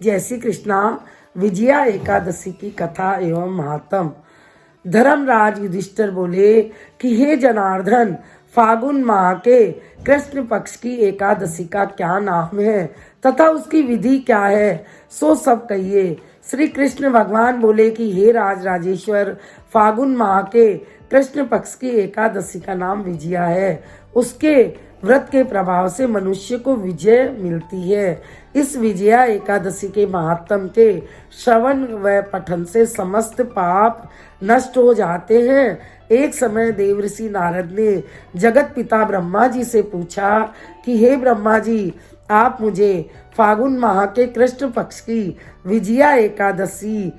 जैसी कृष्णा विजया एकादशी की कथा एवं महात्म। धर्मराज युधिष्ठिर बोले कि हे जनार्दन, फागुन माह के कृष्ण पक्ष की एकादशी का क्या नाम है तथा उसकी विधि क्या है, सो सब कहिए। श्री कृष्ण भगवान बोले कि हे राजेश्वर, फागुन माह के कृष्ण पक्ष की एकादशी का नाम विजया है। उसके व्रत के प्रभाव से मनुष्य को विजय मिलती है। इस विजया एकादशी के महात्म के श्रवण व पठन से समस्त पाप नष्ट हो जाते हैं। एक समय देवर्षि नारद ने जगत पिता ब्रह्मा जी से पूछा कि हे ब्रह्मा जी, आप मुझे फागुन माह के कृष्ण पक्ष की विजया एकादशी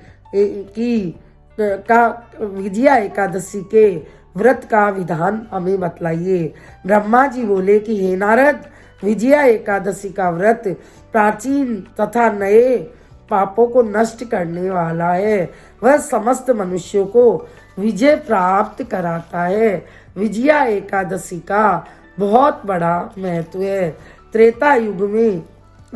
के व्रत का विधान हमें बतलाइए। ब्रह्मा जी बोले कि हे नारद, विजया एकादशी का व्रत प्राचीन तथा नए पापों को नष्ट करने वाला है। वह समस्त मनुष्यों को विजय प्राप्त कराता है। विजया एकादशी का बहुत बड़ा महत्व है। त्रेता युग में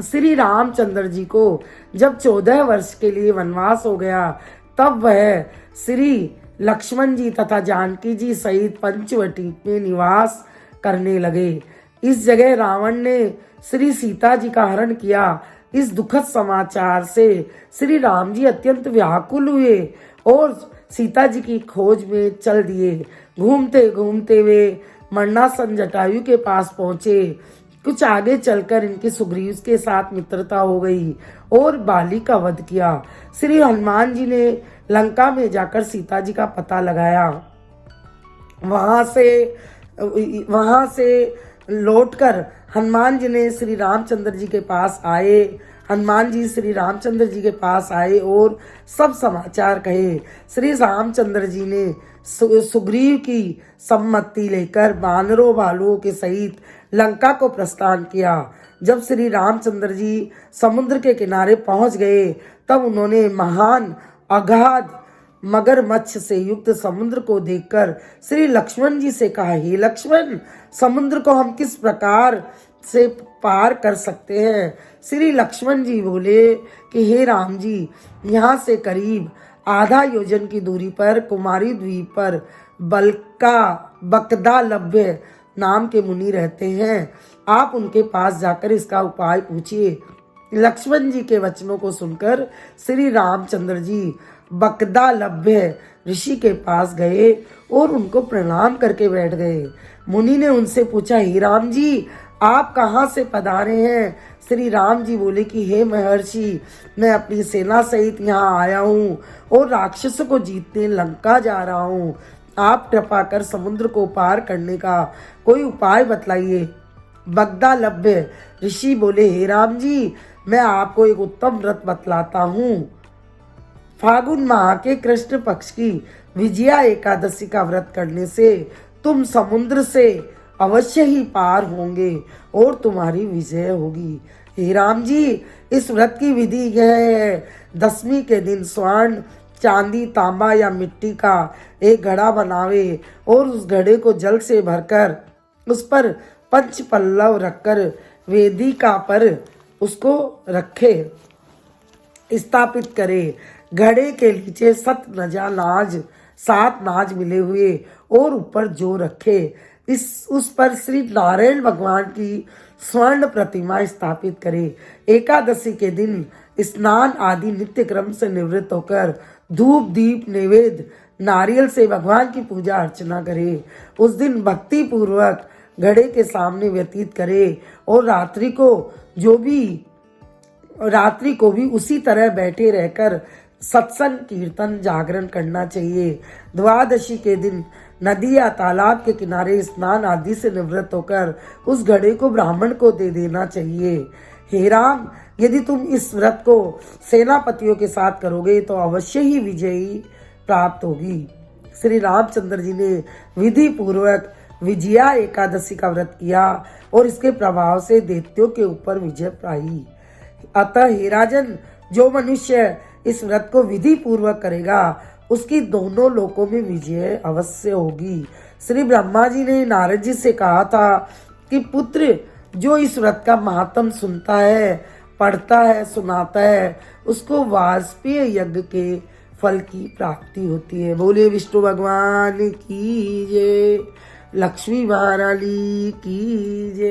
श्री रामचंद्र जी को जब 14 वर्ष के लिए वनवास हो गया, तब वह श्री लक्ष्मण जी तथा जानकी जी सहित पंचवटी में निवास करने लगे। इस जगह रावण ने श्री सीता जी का हरण किया। इस दुखद समाचार से श्री राम जी अत्यंत व्याकुल हुए और सीता जी की खोज में चल दिए। घूमते घूमते वे मरणासन जटायु के पास पहुंचे। कुछ आगे चलकर इनकी सुग्रीव के साथ मित्रता हो गई और बाली का वध किया। श्री हनुमान जी ने लंका में जाकर सीता जी का पता लगाया। वहां से लौटकर हनुमान जी ने श्री रामचंद्र जी के पास आए। हनुमान जी श्री रामचंद्र जी के पास आए और सब समाचार कहे। श्री रामचंद्र जी ने सुग्रीव की सम्मति लेकर वानरों भालुओं के सहित लंका को प्रस्थान किया। जब श्री रामचंद्र जी समुद्र के किनारे पहुंच गए, तब उन्होंने महान अगाध मगरमच्छ से युक्त समुद्र को देखकर श्री लक्ष्मण जी से कहा, हे लक्ष्मण, समुद्र को हम किस प्रकार से पार कर सकते हैं? श्री लक्ष्मण जी बोले कि हे राम जी, यहाँ से करीब आधा योजन की दूरी पर कुमारी द्वीप पर बकदा लभ्य नाम के मुनि रहते हैं। आप उनके पास जाकर इसका उपाय पूछिए। लक्ष्मण जी के वचनों को सुनकर श्री रामचंद्र जी बकदा लभ्य ऋषि के पास गए और उनको प्रणाम करके बैठ गए। मुनि ने उनसे पूछा, हे राम जी, आप कहाँ से पधारे हैं? श्री राम जी बोले कि हे महर्षि, मैं अपनी सेना सहित यहाँ आया हूँ और राक्षसों को जीतने लंका जा रहा हूँ। आप कृपा कर समुद्र को पार करने का कोई उपाय बतलाइए। बगदा लभ्य ऋषि बोले, हे राम जी, मैं आपको एक उत्तम व्रत बतलाता हूँ। फागुन माह के कृष्ण पक्ष की विजया एकादशी का व्रत करने से तुम समुद्र से अवश्य ही पार होंगे और तुम्हारी विजय होगी। हे राम जी, इस व्रत की विधि यह है, दशमी के दिन स्वर्ण, चांदी, तांबा या मिट्टी का एक घड़ा बनावे और उस घड़े को जल से भरकर उस पर पंच पल्लव रखकर वेदिका पर उसको रखे, स्थापित करे। घड़े के नीचे 7 नाज मिले हुए और ऊपर जो रखे, उस पर श्री नारायण भगवान की स्वर्ण प्रतिमा स्थापित करे। एकादशी के दिन स्नान आदि नित्य क्रम से निवृत्त होकर धूप दीप नैवेद्य नारियल से भगवान की पूजा अर्चना करे। उस दिन भक्ति पूर्वक घड़े के सामने व्यतीत करे और रात्रि को भी उसी तरह बैठे रहकर सत्संग कीर्तन जागरण करना चाहिए। द्वादशी के दिन नदी या तालाब के किनारे स्नान आदि से निवृत्त होकर उस घड़े को ब्राह्मण को दे देना चाहिए। हे राम, यदि तुम इस व्रत को सेनापतियों के साथ करोगे तो अवश्य ही विजयी प्राप्त होगी। श्री रामचंद्र जी ने विधि पूर्वक विजया एकादशी का व्रत किया और इसके प्रभाव से दैत्यों के ऊपर विजय पाई। अतः हे राजन, जो मनुष्य इस व्रत को विधि पूर्वक करेगा उसकी दोनों लोकों में विजय अवश्य होगी। श्री ब्रह्मा जी ने नारद जी से कहा था कि पुत्र, जो इस व्रत का महात्म सुनता है, पढ़ता है, सुनाता है, उसको वाजपेय यज्ञ के फल की प्राप्ति होती है। बोले विष्णु भगवान की जय, लक्ष्मी महारानी की जय।